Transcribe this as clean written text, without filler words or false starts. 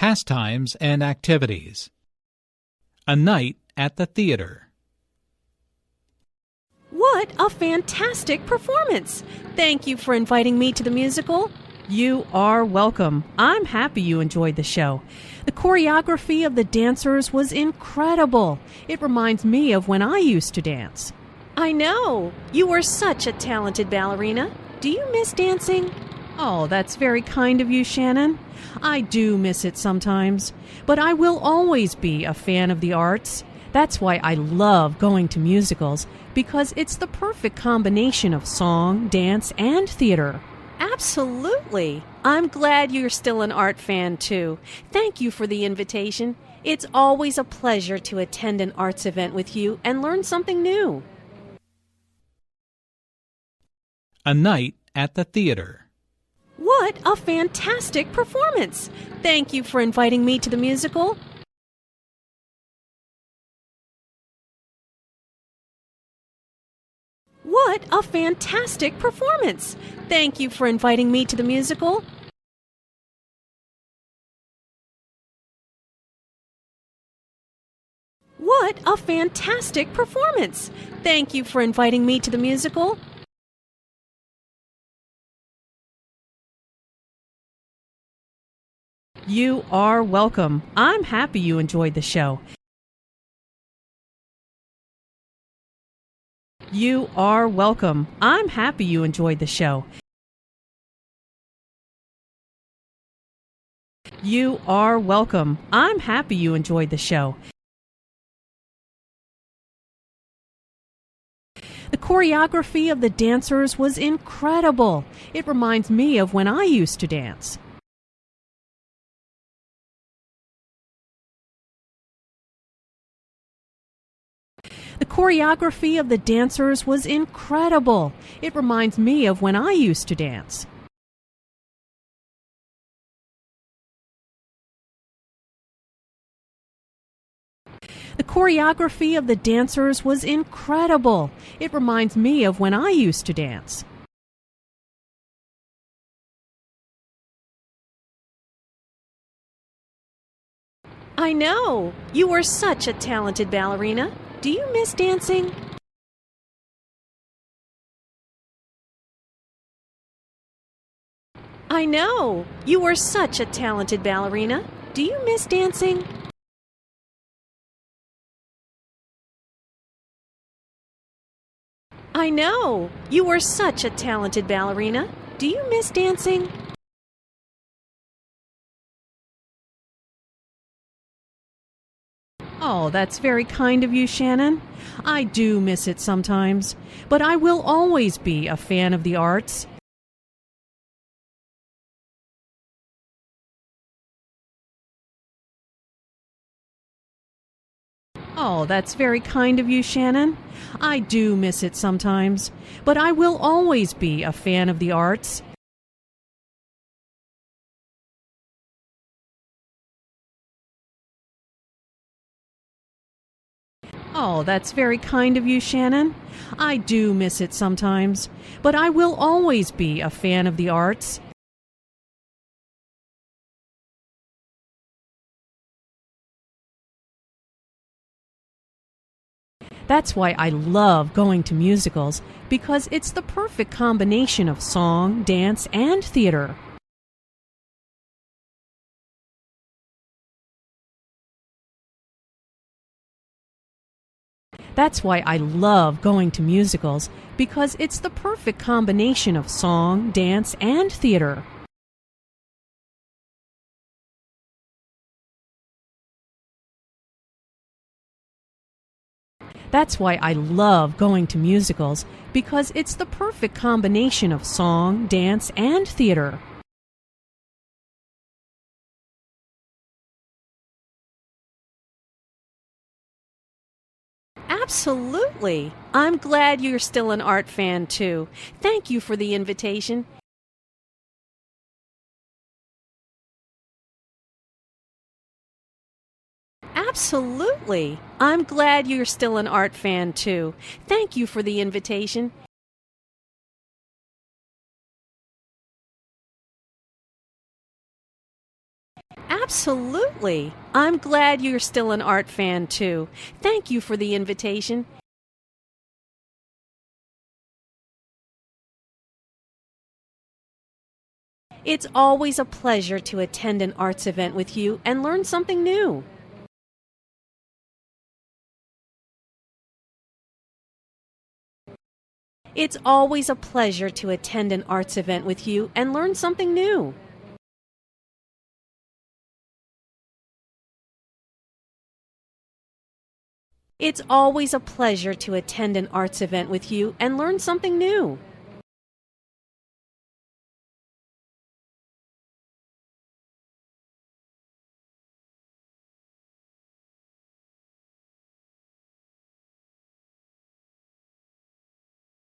pastimes and activities. A night at the theater. What a fantastic performance! Thank you for inviting me to the musical. You are welcome. I'm happy you enjoyed the show. The choreography of the dancers was incredible. It reminds me of when I used to dance. I know. You were such a talented ballerina. Do you miss dancing? Oh, that's very kind of you, Shannon. I do miss it sometimes, but I will always be a fan of the arts. That's why I love going to musicals, because it's the perfect combination of song, dance, and theater. Absolutely. I'm glad you're still an art fan, too. Thank you for the invitation. It's always a pleasure to attend an arts event with you and learn something new. A night at the theater. What a fantastic performance! Thank you for inviting me to the musical. What a fantastic performance! Thank you for inviting me to the musical. What a fantastic performance! Thank you for inviting me to the musical. You are welcome. I'm happy you enjoyed the show. You are welcome. I'm happy you enjoyed the show. You are welcome. I'm happy you enjoyed the show. The choreography of the dancers was incredible. It reminds me of when I used to dance. The choreography of the dancers was incredible. It reminds me of when I used to dance. The choreography of the dancers was incredible. It reminds me of when I used to dance. I know. You were such a talented ballerina. Do you miss dancing? I know. You were such a talented ballerina. Do you miss dancing? I know. You were such a talented ballerina. Do you miss dancing? Oh, that's very kind of you, Shannon. I do miss it sometimes, but I will always be a fan of the arts. Oh, that's very kind of you, Shannon. I do miss it sometimes, but I will always be a fan of the arts. Oh, that's very kind of you, Shannon. I do miss it sometimes, but I will always be a fan of the arts. That's why I love going to musicals, because it's the perfect combination of song, dance, and theater. That's why I love going to musicals, because it's the perfect combination of song, dance, and theater. That's why I love going to musicals, because it's the perfect combination of song, dance, and theater. Absolutely. I'm glad you're still an art fan, too. Thank you for the invitation. Absolutely. I'm glad you're still an art fan, too. Thank you for the invitation. Absolutely. I'm glad you're still an art fan, too. Thank you for the invitation. It's always a pleasure to attend an arts event with you and learn something new. It's always a pleasure to attend an arts event with you and learn something new. It's always a pleasure to attend an arts event with you and learn something new.